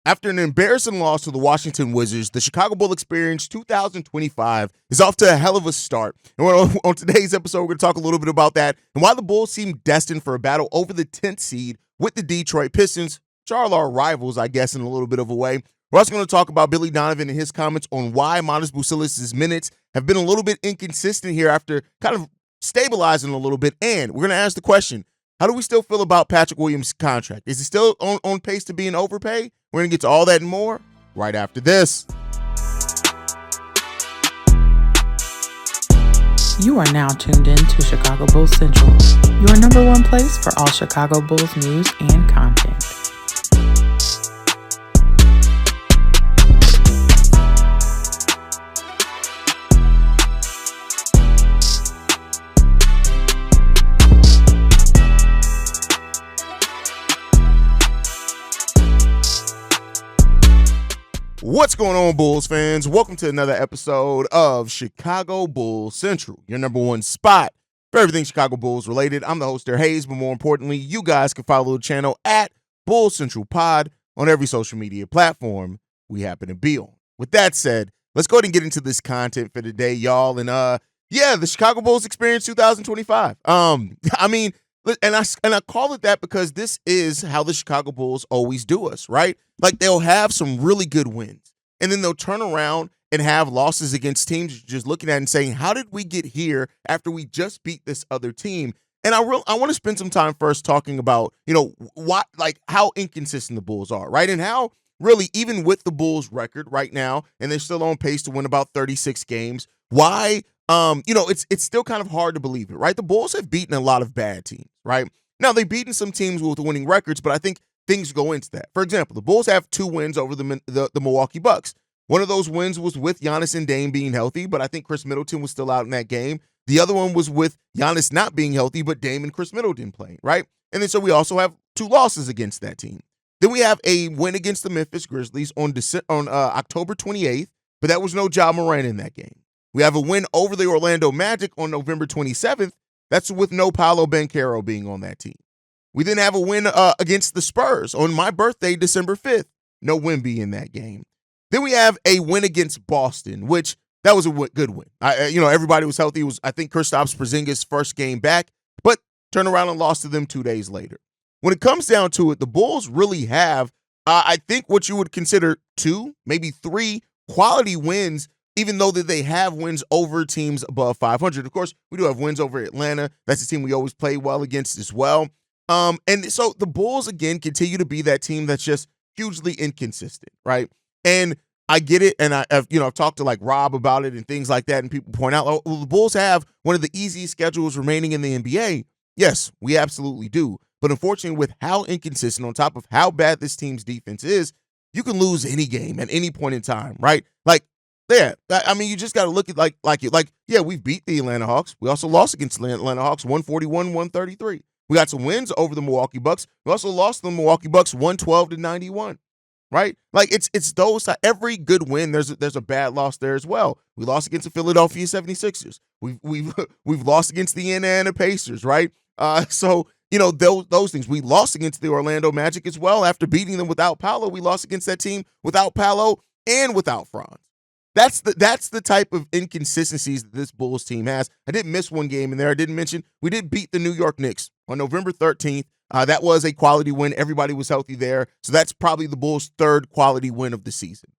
After an embarrassing loss to the Washington Wizards, the Chicago Bull Experience 2025 is off to a hell of a start. And on today's episode, we're going to talk a little bit about that and why the Bulls seem destined for a battle over the 10th seed with the Detroit Pistons, which are our rivals, I guess, in a little bit of a way. We're also going to talk about Billy Donovan and his comments on why Buzleis' minutes have been a little bit inconsistent here after kind of stabilizing a little bit. And we're going to ask the question, how do we still feel about Patrick Williams' contract? Is he still on pace to be an overpay? We're going to get to all that and more right after this. You are now tuned in to Chicago Bulls Central, your number one place for all Chicago Bulls news and content. What's going on, Bulls fans? Welcome to another episode of Chicago Bulls Central, your number one spot for everything Chicago Bulls related. I'm the host there, Hayes, but more importantly, you guys can follow the channel at Bulls Central Pod on every social media platform we happen to be on. With that said, let's go ahead and get into this content for today, y'all. And the Chicago Bulls Experience 2025. And I call it that because this is how the Chicago Bulls always do us, right? Like, they'll have some really good wins, and then they'll turn around and have losses against teams you're just looking at and saying, how did we get here after we just beat this other team? And I want to spend some time first talking about, how inconsistent the Bulls are, right? And how really, even with the Bulls record right now, and they're still on pace to win about 36 games, why it's still kind of hard to believe it, right? The Bulls have beaten a lot of bad teams, right? Now, they've beaten some teams with winning records, but I think things go into that. For example, the Bulls have 2 wins over the Milwaukee Bucks. One of those wins was with Giannis and Dame being healthy, but I think Chris Middleton was still out in that game. The other one was with Giannis not being healthy, but Dame and Chris Middleton playing, right? And then so we also have 2 losses against that team. Then we have a win against the Memphis Grizzlies on October 28th, but that was no Ja Morant in that game. We have a win over the Orlando Magic on November 27th. That's with no Paolo Banchero being on that team. We then have a win against the Spurs on my birthday, December 5th. No Wemby in that game. Then we have a win against Boston, which that was a good win. Everybody was healthy. It was, I think, Kristaps Porzingis' first game back, but turned around and lost to them 2 days later. When it comes down to it, the Bulls really have, I think, what you would consider 2, maybe 3 quality wins, even though that they have wins over teams above 500. Of course, we do have wins over Atlanta. That's a team we always play well against as well. And so the Bulls, again, continue to be that team that's just hugely inconsistent, right? And I get it, and I've talked to like Rob about it and things like that, and people point out, oh, the Bulls have one of the easiest schedules remaining in the NBA. Yes, we absolutely do. But unfortunately, with how inconsistent, on top of how bad this team's defense is, you can lose any game at any point in time, right? You just got to look at we've beat the Atlanta Hawks. We also lost against the Atlanta Hawks 141-133. We got some wins over the Milwaukee Bucks. We also lost the Milwaukee Bucks 112-91, right? Like, it's those, every good win, there's a bad loss there as well. We lost against the Philadelphia 76ers. We've lost against the Indiana Pacers, right? Those things. We lost against the Orlando Magic as well. After beating them without Paolo, we lost against that team without Paolo and without Franz. That's the type of inconsistencies that this Bulls team has. I didn't miss one game in there. I didn't mention we did beat the New York Knicks on November 13th. That was a quality win. Everybody was healthy there. So that's probably the Bulls' 3rd quality win of the season.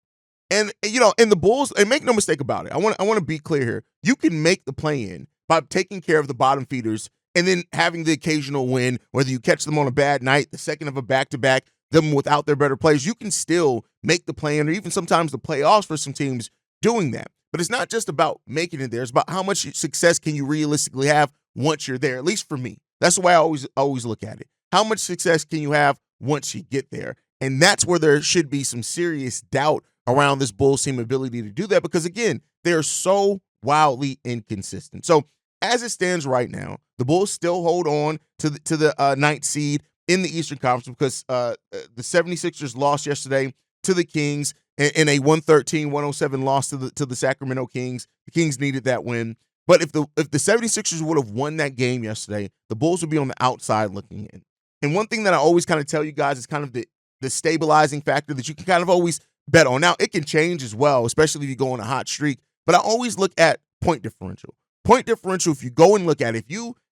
And, and the Bulls, and make no mistake about it, I want to be clear here. You can make the play-in by taking care of the bottom feeders and then having the occasional win, whether you catch them on a bad night, the second of a back-to-back, them without their better players. You can still make the play-in, or even sometimes the playoffs for some teams doing that. But it's not just about making it there. It's about how much success can you realistically have once you're there, at least for me. That's the way I always look at it. How much success can you have once you get there? And that's where there should be some serious doubt around this Bulls team ability to do that, because, again, they're so wildly inconsistent. So as it stands right now, the Bulls still hold on to the 9th seed in the Eastern Conference because the 76ers lost yesterday to the Kings in a 113-107 loss to the Sacramento Kings. The Kings needed that win. But if the 76ers would have won that game yesterday, the Bulls would be on the outside looking in. And one thing that I always kind of tell you guys is kind of the the stabilizing factor that you can kind of always bet on. Now, it can change as well, especially if you go on a hot streak, but I always look at point differential. Point differential, if you go and look at it,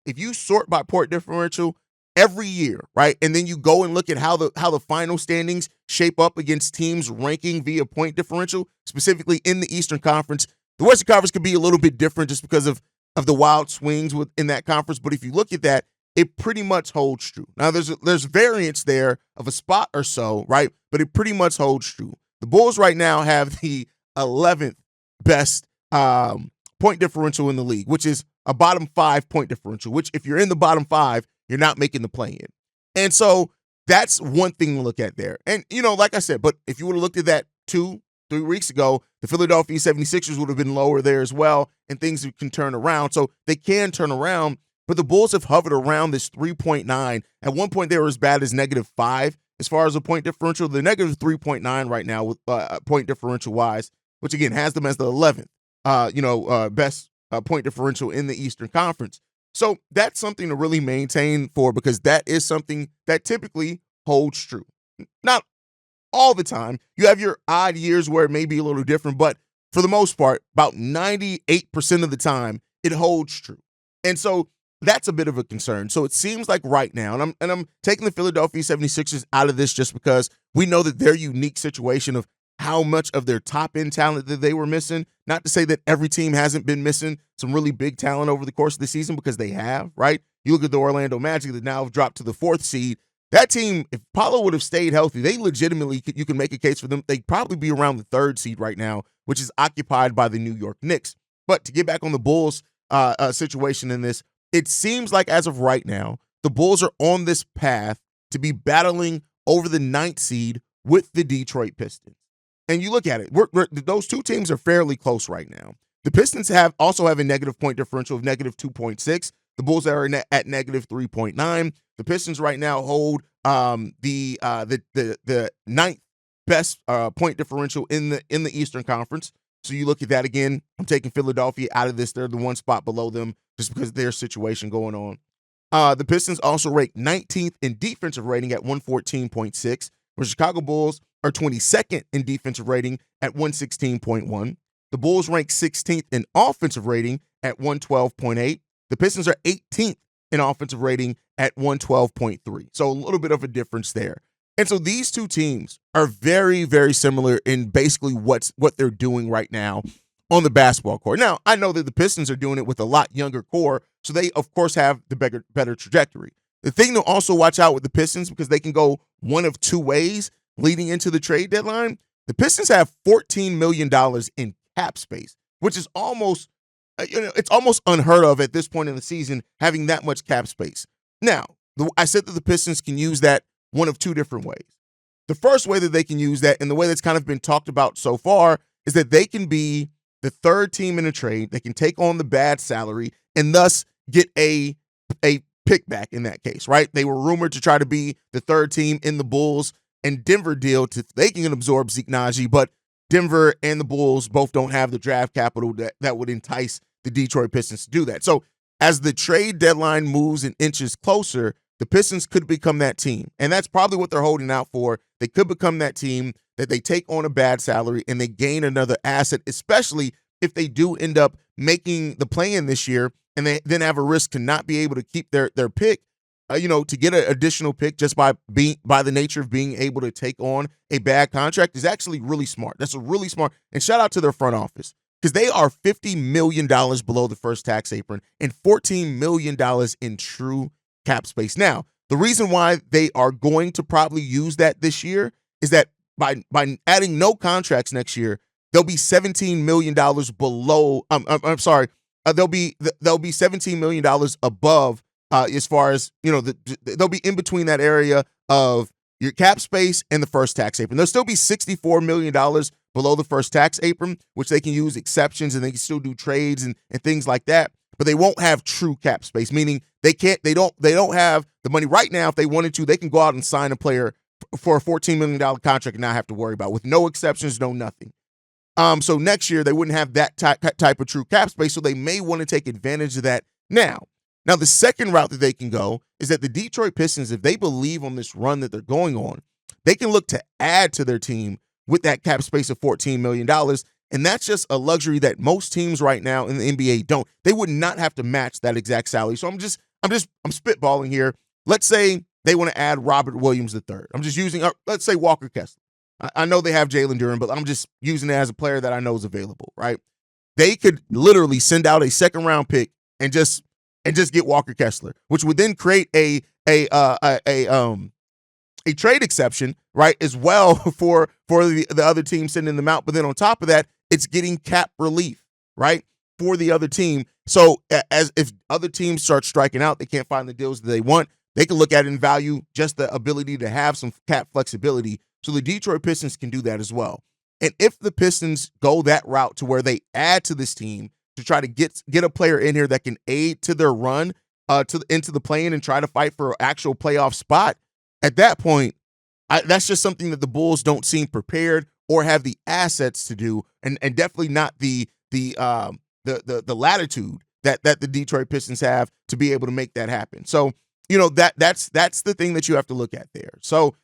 if you sort by point differential every year, right? And then you go and look at how the final standings shape up against teams ranking via point differential, specifically in the Eastern Conference. The Western Conference could be a little bit different just because of the wild swings within that conference, but if you look at that, it pretty much holds true. Now, there's variance there of a spot or so, right? But it pretty much holds true. The Bulls right now have the 11th best point differential in the league, which is a bottom 5 point differential, which if you're in the bottom 5, you're not making the play-in. And so that's one thing to look at there. And, like I said, but if you would have looked at that 2-3 weeks ago, the Philadelphia 76ers would have been lower there as well, and things can turn around. So they can turn around, but the Bulls have hovered around this 3.9. At one point, they were as bad as -5 as far as a point differential. They're -3.9 right now with point differential-wise, which, again, has them as the 11th, best point differential in the Eastern Conference. So that's something to really maintain for, because that is something that typically holds true. Not all the time. You have your odd years where it may be a little different, but for the most part, about 98% of the time, it holds true. And so that's a bit of a concern. So it seems like right now, and I'm taking the Philadelphia 76ers out of this just because we know that their unique situation of how much of their top-end talent that they were missing. Not to say that every team hasn't been missing some really big talent over the course of the season, because they have, right? You look at the Orlando Magic that now have dropped to the 4th seed. That team, if Paolo would have stayed healthy, they legitimately, you can make a case for them. They'd probably be around the 3rd seed right now, which is occupied by the New York Knicks. But to get back on the Bulls situation in this, it seems like as of right now, the Bulls are on this path to be battling over the 9th seed with the Detroit Pistons. And you look at it, those two teams are fairly close right now. The Pistons also have a negative point differential of -2.6. The Bulls are at -3.9. The Pistons right now hold the 9th best point differential in the Eastern Conference. So you look at that again. I'm taking Philadelphia out of this. They're the one spot below them just because of their situation going on. The Pistons also rank 19th in defensive rating at 114.6, where Chicago Bulls are 22nd in defensive rating at 116.1. The Bulls rank 16th in offensive rating at 112.8. The Pistons are 18th in offensive rating at 112.3. So a little bit of a difference there. And so these two teams are very, very similar in basically what they're doing right now on the basketball court. Now, I know that the Pistons are doing it with a lot younger core, so they, of course, have the better trajectory. The thing to also watch out with the Pistons, because they can go one of two ways leading into the trade deadline, the Pistons have $14 million in cap space, which is almost, it's almost unheard of at this point in the season, having that much cap space. Now, I said that the Pistons can use that one of two different ways. The first way that they can use that, and the way that's kind of been talked about so far, is that they can be the 3rd team in a trade. They can take on the bad salary and thus get a pick back in that case, right? They were rumored to try to be the 3rd team in the Bulls and Denver deal they can absorb Zeke Naji, but Denver and the Bulls both don't have the draft capital that would entice the Detroit Pistons to do that. So as the trade deadline moves and inches closer, the Pistons could become that team. And that's probably what they're holding out for. They could become that team that they take on a bad salary and they gain another asset, especially if they do end up making the play-in this year and they then have a risk to not be able to keep their pick, to get an additional pick just by the nature of being able to take on a bad contract is actually really smart. That's a really smart. And shout out to their front office, because they are $50 million below the first tax apron and $14 million in true cap space. Now, the reason why they are going to probably use that this year is that by adding no contracts next year, they'll be $17 million below. They'll be $17 million above as far as, they'll be in between that area of your cap space and the first tax apron. There'll still be $64 million below the first tax apron, which they can use exceptions and they can still do trades and things like that. But they won't have true cap space, meaning they don't have the money right now. If they wanted to, they can go out and sign a player for a $14 million contract and not have to worry about it, with no exceptions, no nothing. So next year they wouldn't have that type of true cap space, so they may want to take advantage of that now. Now, the second route that they can go is that the Detroit Pistons, if they believe on this run that they're going on, they can look to add to their team with that cap space of $14 million. And that's just a luxury that most teams right now in the NBA don't. They would not have to match that exact salary. So I'm spitballing here. Let's say they want to add Robert Williams III. I'm just using, let's say Walker Kessler. I know they have Jalen Duren, but I'm just using it as a player that I know is available, right? They could literally send out a second-round pick and just get Walker Kessler, which would then create a trade exception, right, as well for the other team sending them out. But then on top of that, it's getting cap relief, right, for the other team. So as if other teams start striking out, they can't find the deals that they want, they can look at it and value just the ability to have some cap flexibility. So the Detroit Pistons can do that as well. And if the Pistons go that route to where they add to this team to try to get a player in here that can aid to their run into the play-in and try to fight for an actual playoff spot, at that point, that's just something that the Bulls don't seem prepared or have the assets to do, and definitely not the latitude that the Detroit Pistons have to be able to make that happen. So, that's the thing that you have to look at there. So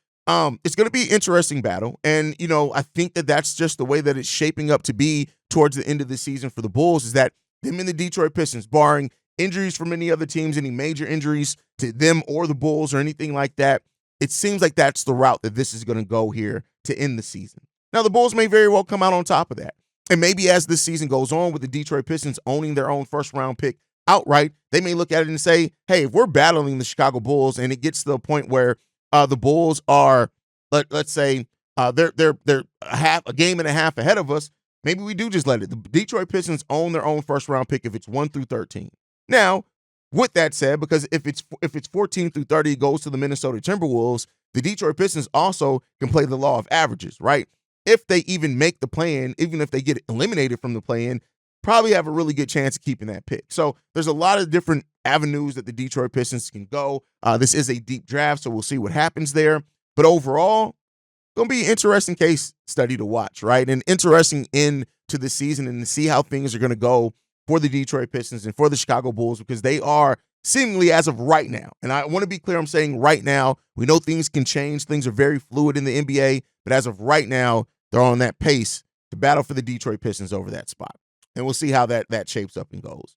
it's going to be an interesting battle. And, I think that that's just the way that it's shaping up to be towards the end of the season for the Bulls, is that them and the Detroit Pistons, barring injuries from any other teams, any major injuries to them or the Bulls or anything like that, it seems like that's the route that this is going to go here to end the season. Now, the Bulls may very well come out on top of that. And maybe as this season goes on with the Detroit Pistons owning their own first-round pick outright, they may look at it and say, hey, if we're battling the Chicago Bulls and it gets to the point where the Bulls are, let's say, they're a game and a half ahead of us, maybe we do just let it. The Detroit Pistons own their own first-round pick if it's 1 through 13. Now, with that said, because if it's 14 through 30, it goes to the Minnesota Timberwolves, the Detroit Pistons also can play the law of averages, right? If they even make the play-in, even if they get eliminated from the play-in, probably have a really good chance of keeping that pick. So there's a lot of different avenues that the Detroit Pistons can go. This is a deep draft, so we'll see what happens there. But overall, going to be an interesting case study to watch, right? And interesting end to the season and to see how things are going to go for the Detroit Pistons and for the Chicago Bulls, because they are seemingly, as of right now, and I want to be clear, I'm saying right now, we know things can change. Things are very fluid in the NBA, but as of right now, they're on that pace to battle for the Detroit Pistons over that spot. And we'll see how that shapes up and goes.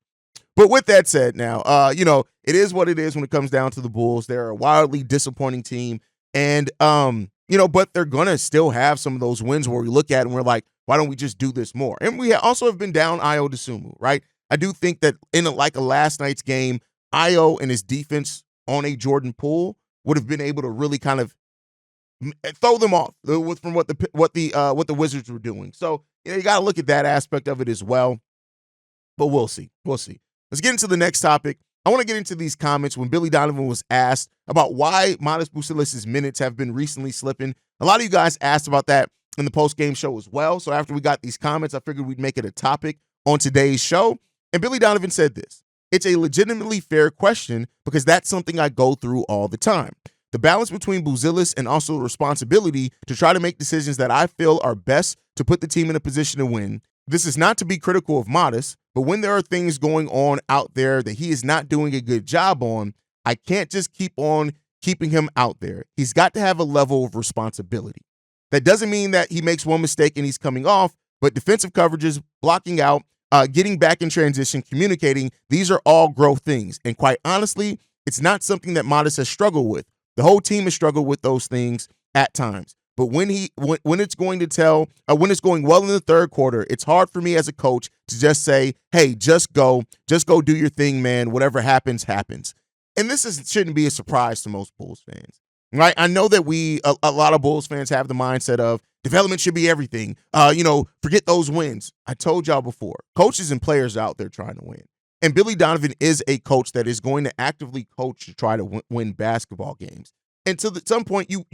But with that said now, it is what it is when it comes down to the Bulls. They're a wildly disappointing team. And, but they're going to still have some of those wins where we look at it and we're like, why don't we just do this more? And we also have been down Ayo Dosunmu, right? I do think that in a last night's game, Ayo and his defense on a Jordan Poole would have been able to really kind of throw them off from what the Wizards were doing. So you got to look at that aspect of it as well. But we'll see. Let's get into the next topic. I want to get into these comments when Billy Donovan was asked about why Buzelis' minutes have been recently slipping. A lot of you guys asked about that in the post-game show as well. So after we got these comments, I figured we'd make it a topic on today's show. And Billy Donovan said this: "It's a legitimately fair question because that's something I go through all the time. The balance between Buzelis and also the responsibility to try to make decisions that I feel are best to put the team in a position to win. This is not to be critical of Modest, but when there are things going on out there that he is not doing a good job on, I can't just keep on keeping him out there. He's got to have a level of responsibility. That doesn't mean that he makes one mistake and he's coming off, but defensive coverages, blocking out, getting back in transition, communicating, these are all growth things. And quite honestly, it's not something that Modest has struggled with. The whole team has struggled with those things at times. But when it's going well in the third quarter, it's hard for me as a coach to just say, hey, just go do your thing, man. Whatever happens, happens." And this shouldn't be a surprise to most Bulls fans, right? I know that a lot of Bulls fans have the mindset of development should be everything. Forget those wins. I told y'all before, coaches and players are out there trying to win. And Billy Donovan is a coach that is going to actively coach to try to win basketball games. And to some point, you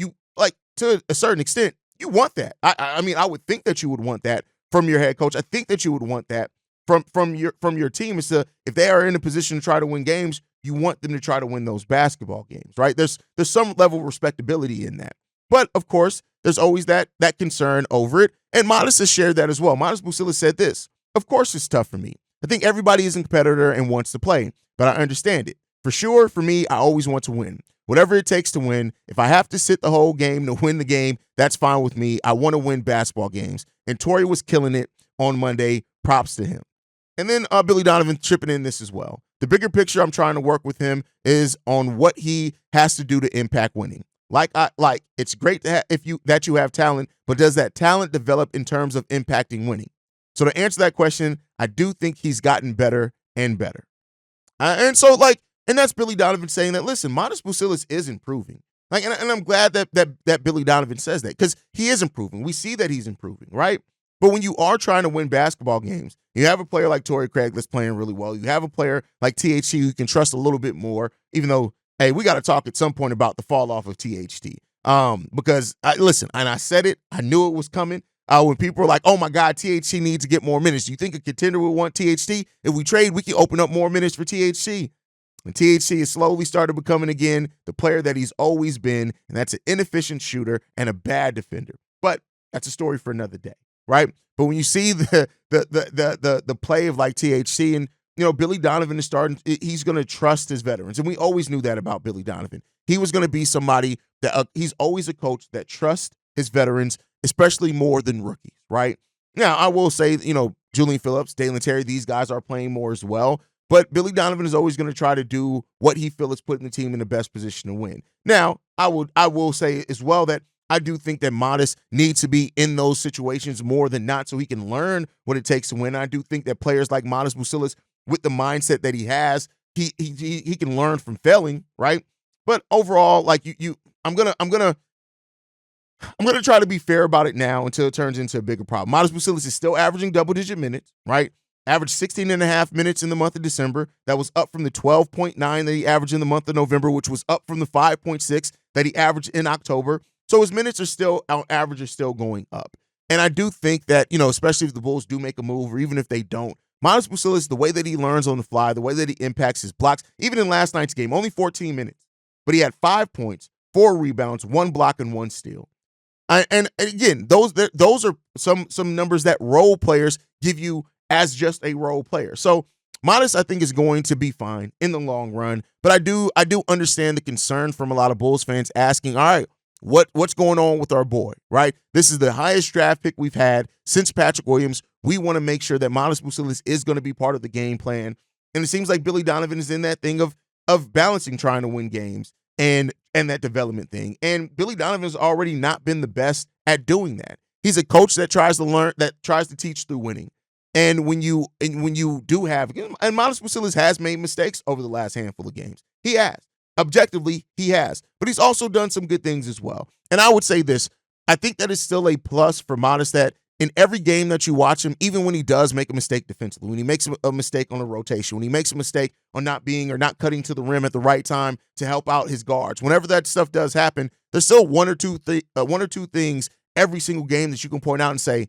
to a certain extent, you want that. I mean, I would think that you would want that from your head coach. I think that you would want that from your team. Is if they are in a position to try to win games, you want them to try to win those basketball games, right? There's some level of respectability in that. But of course, there's always that concern over it. And Modest has shared that as well. Modest Buzelis said this: "Of course it's tough for me. I think everybody is a competitor and wants to play, but I understand it. For sure, for me, I always want to win. Whatever it takes to win. If I have to sit the whole game to win the game, that's fine with me. I want to win basketball games. And Torrey was killing it on Monday. Props to him. And then Billy Donovan chipping in this as well. The bigger picture I'm trying to work with him is on what he has to do to impact winning. Like it's great to that you have talent, but does that talent develop in terms of impacting winning? So to answer that question, I do think he's gotten better and better. And that's Billy Donovan saying that, listen, Modest Buzelis is improving. And I'm glad that Billy Donovan says that, because he is improving. We see that he's improving, right? But when you are trying to win basketball games, you have a player like Torrey Craig that's playing really well. You have a player like THT who you can trust a little bit more, even though, hey, we got to talk at some point about the fall off of THT. Because, listen, and I said it, I knew it was coming. When people were like, oh, my God, THT needs to get more minutes. Do you think a contender would want THT? If we trade, we can open up more minutes for THT. And THT has slowly started becoming, again, the player that he's always been, and that's an inefficient shooter and a bad defender. But that's a story for another day, right? But when you see the play of like THT, and Billy Donovan is starting, he's going to trust his veterans, and we always knew that about Billy Donovan. He was going to be somebody that he's always a coach that trusts his veterans, especially more than rookies, right? Now, I will say, Julian Phillips, Dalen Terry, these guys are playing more as well. But Billy Donovan is always going to try to do what he feels is putting the team in the best position to win. Now, I will say as well that I do think that Modest needs to be in those situations more than not, so he can learn what it takes to win. I do think that players like Modest Buzelis, with the mindset that he has, he can learn from failing, right? But overall, I'm gonna try to be fair about it now until it turns into a bigger problem. Modest Buzelis is still averaging double-digit minutes, right? Averaged 16.5 minutes in the month of December. That was up from the 12.9 that he averaged in the month of November, which was up from the 5.6 that he averaged in October. So his minutes are still, on average, are still going up. And I do think that, especially if the Bulls do make a move, or even if they don't, Modest Buzelis, the way that he learns on the fly, the way that he impacts his blocks, even in last night's game, only 14 minutes, but he had 5 points, 4 rebounds, 1 block, and 1 steal. And again, those are some numbers that role players give you as just a role player. So Modest, I think, is going to be fine in the long run. But I do understand the concern from a lot of Bulls fans asking, all right, what's going on with our boy, right? This is the highest draft pick we've had since Patrick Williams. We want to make sure that Modest Buzelis is going to be part of the game plan. And it seems like Billy Donovan is in that thing of balancing trying to win games and that development thing. And Billy Donovan has already not been the best at doing that. He's a coach that tries to teach through winning. And when you do have, and Modest Buzelis has made mistakes over the last handful of games. He has. Objectively, he has. But he's also done some good things as well. And I would say this, I think that is still a plus for Modest, that in every game that you watch him, even when he does make a mistake defensively, when he makes a mistake on a rotation, when he makes a mistake on not cutting to the rim at the right time to help out his guards, whenever that stuff does happen, there's still one or two things every single game that you can point out and say,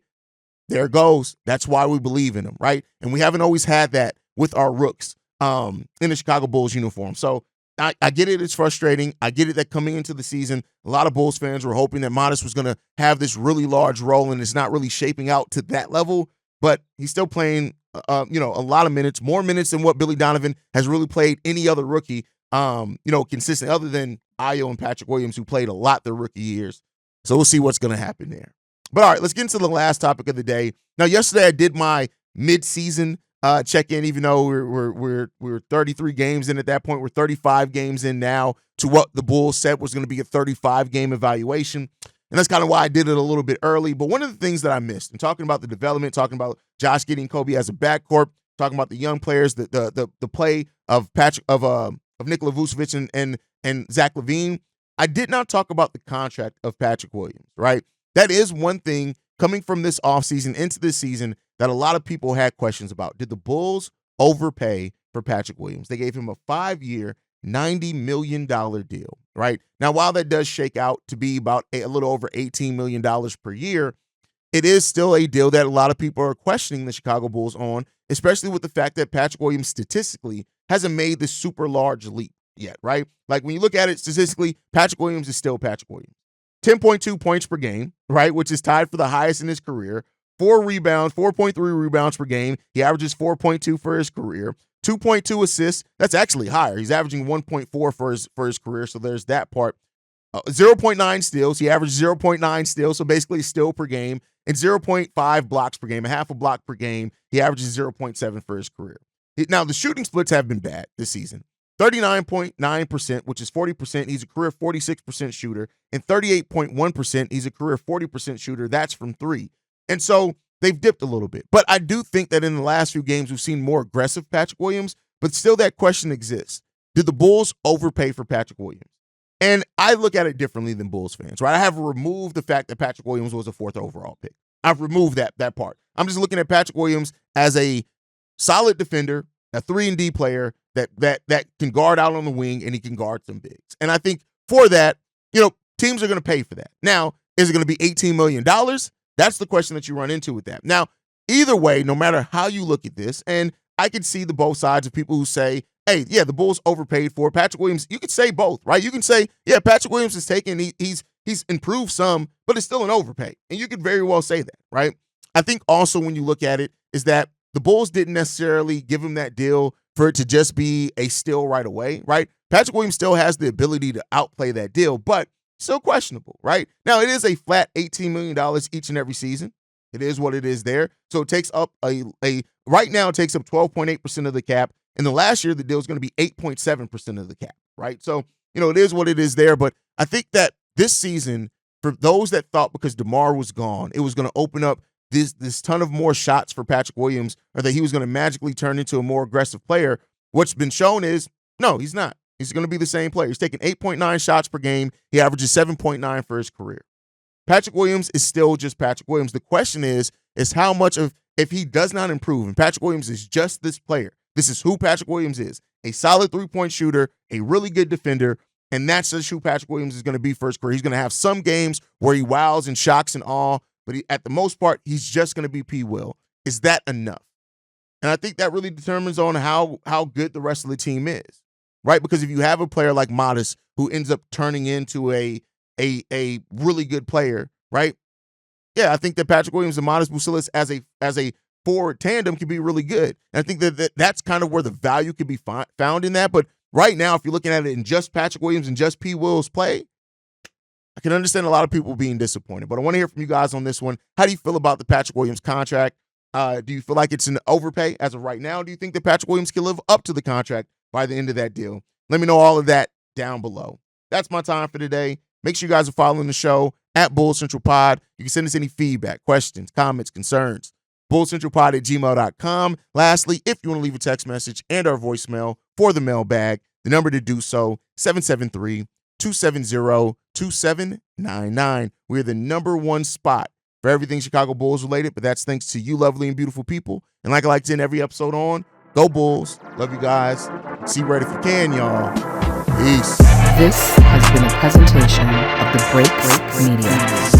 there it goes. That's why we believe in him, right? And we haven't always had that with our rooks in the Chicago Bulls uniform. So I get it. It's frustrating. I get it that coming into the season, a lot of Bulls fans were hoping that Modest was going to have this really large role, and it's not really shaping out to that level. But he's still playing, a lot of minutes, more minutes than what Billy Donovan has really played any other rookie, consistent, other than Ayo and Patrick Williams, who played a lot their rookie years. So we'll see what's going to happen there. But all right, let's get into the last topic of the day. Now, yesterday I did my mid-season check-in, even though we're 33 games in at that point. We're 35 games in now to what the Bulls said was going to be a 35-game evaluation. And that's kind of why I did it a little bit early. But one of the things that I missed, and talking about the development, talking about Josh getting Coby as a backcourt, talking about the young players, the play of Nikola Vucevic and Zach LaVine, I did not talk about the contract of Patrick Williams, right? That is one thing coming from this offseason into this season that a lot of people had questions about. Did the Bulls overpay for Patrick Williams? They gave him a 5-year, $90 million deal, right? Now, while that does shake out to be about a little over $18 million per year, it is still a deal that a lot of people are questioning the Chicago Bulls on, especially with the fact that Patrick Williams statistically hasn't made this super large leap yet, right? Like when you look at it statistically, Patrick Williams is still Patrick Williams. 10.2 points per game, right, which is tied for the highest in his career. 4.3 rebounds per game. He averages 4.2 for his career. 2.2 assists. That's actually higher. He's averaging 1.4 for his career, so there's that part. 0.9 steals. He averaged 0.9 steals, so basically a steal per game, and 0.5 blocks per game, a half a block per game. He averages 0.7 for his career. Now, the shooting splits have been bad this season. 39.9%, which is 40%. He's a career 46% shooter. And 38.1%, he's a career 40% shooter. That's from three. And so they've dipped a little bit. But I do think that in the last few games, we've seen more aggressive Patrick Williams, but still that question exists. Did the Bulls overpay for Patrick Williams? And I look at it differently than Bulls fans, right? I have removed the fact that Patrick Williams was a 4th overall pick. I've removed that part. I'm just looking at Patrick Williams as a solid defender, a 3-and-D player that can guard out on the wing, and he can guard some bigs. And I think for that, teams are going to pay for that. Now, is it going to be $18 million? That's the question that you run into with that. Now, either way, no matter how you look at this, and I can see the both sides of people who say, hey, yeah, the Bulls overpaid for Patrick Williams. You could say both, right? You can say, yeah, Patrick Williams is taken, he's improved some, but it's still an overpay. And you could very well say that, right? I think also when you look at it is that the Bulls didn't necessarily give him that deal for it to just be a steal right away, right? Patrick Williams still has the ability to outplay that deal, but still questionable, right? Now, it is a flat $18 million each and every season. It is what it is there. So it takes up right now it takes up 12.8% of the cap. And the last year, the deal is going to be 8.7% of the cap, right? So, it is what it is there. But I think that this season, for those that thought because DeMar was gone, it was going to open up this ton of more shots for Patrick Williams, or that he was going to magically turn into a more aggressive player, what's been shown is, no, he's not. He's going to be the same player. He's taking 8.9 shots per game. He averages 7.9 for his career. Patrick Williams is still just Patrick Williams. The question is how much of, if he does not improve, and Patrick Williams is just this player, this is who Patrick Williams is, a solid three-point shooter, a really good defender, and that's just who Patrick Williams is going to be for his career. He's going to have some games where he wows and shocks and all, but at the most part, he's just going to be P. Will. Is that enough? And I think that really determines on how good the rest of the team is, right? Because if you have a player like Modest who ends up turning into a really good player, right? Yeah, I think that Patrick Williams and Modest Buzelis as a forward tandem can be really good. And I think that's kind of where the value could be found in that. But right now, if you're looking at it in just Patrick Williams and just P. Will's play, I can understand a lot of people being disappointed. But I want to hear from you guys on this one. How do you feel about the Patrick Williams contract? Do you feel like it's an overpay as of right now? Do you think that Patrick Williams can live up to the contract by the end of that deal? Let me know all of that down below. That's my time for today. Make sure you guys are following the show at Bull Central Pod. You can send us any feedback, questions, comments, concerns. BullCentralPod@gmail.com. Lastly, if you want to leave a text message and our voicemail for the mailbag, the number to do so, 773-270-2799. We're the number one spot for everything Chicago Bulls related, but that's thanks to you lovely and beautiful people. And like I like to end every episode on, go Bulls. Love you guys. See right if you can, y'all. Peace. This has been a presentation of the Break Media.